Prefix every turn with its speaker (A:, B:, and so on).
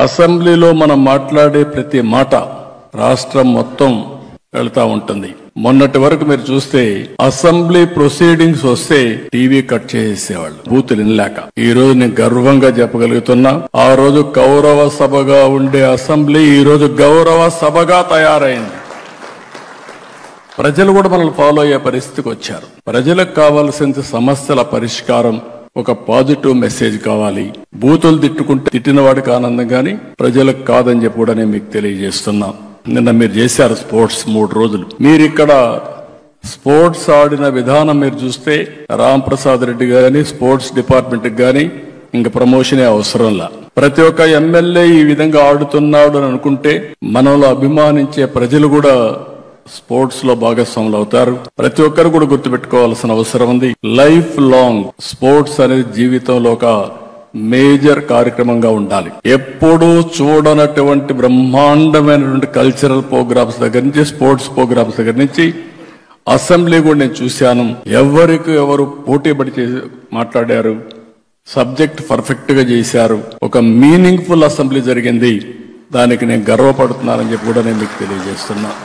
A: అసెంబ్లీలో మనం మాట్లాడే ప్రతి మాట రాష్ట్రం మొత్తం వెళ్తా ఉంటుంది. మొన్నటి వరకు మీరు చూస్తే అసెంబ్లీ ప్రొసీడింగ్స్ వస్తే టీవీ కట్ చేసేవాళ్ళు బూతులు వినలేక. ఈ రోజు నేను గర్వంగా చెప్పగలుగుతున్నా, ఆ రోజు గౌరవ సభగా ఉండే అసెంబ్లీ ఈ రోజు గౌరవ సభగా తయారైంది. ప్రజలు కూడా మనల్ని ఫాలో అయ్యే పరిస్థితికి వచ్చారు. ప్రజలకు కావాల్సిన సమస్యల పరిష్కారం, ఒక పాజిటివ్ మెసేజ్ కావాలి. బూతులు తిట్టిన వాడికి ఆనందం గాని ప్రజలకు కాదని చెప్పి కూడా నేను మీకు తెలియజేస్తున్నా. నిన్న మీరు చేశారు స్పోర్ట్స్ 3 రోజులు. మీరు ఇక్కడ స్పోర్ట్స్ ఆడిన విధానం మీరు చూస్తే రాంప్రసాద్ రెడ్డి గాని స్పోర్ట్స్ డిపార్ట్మెంట్ గాని ఇంక ప్రమోషనే అవసరంలా. ప్రతి ఒక్క ఎమ్మెల్యే ఈ విధంగా ఆడుతున్నాడు అని అనుకుంటే మనలో అభిమానించే ప్రజలు కూడా స్పోర్ట్స్ లో భాగస్వాములు అవుతారు. ప్రతి ఒక్కరు కూడా గుర్తుపెట్టుకోవాల్సిన అవసరం ఉంది. లైఫ్ లాంగ్ స్పోర్ట్స్ అనేది జీవితంలో ఒక మేజర్ కార్యక్రమంగా ఉండాలి. ఎప్పుడూ చూడనటువంటి బ్రహ్మాండమైనటువంటి కల్చరల్ ప్రోగ్రామ్స్ దగ్గర నుంచి స్పోర్ట్స్ ప్రోగ్రామ్స్ దగ్గర నుంచి అసెంబ్లీ కూడా నేను చూశాను. ఎవరు పోటీపడి మాట్లాడారు, సబ్జెక్ట్ పర్ఫెక్ట్ గా చేశారు. ఒక మీనింగ్ఫుల్ అసెంబ్లీ జరిగింది. దానికి నేను గర్వపడుతున్నానని చెప్పి కూడా నేను మీకు తెలియజేస్తున్నా.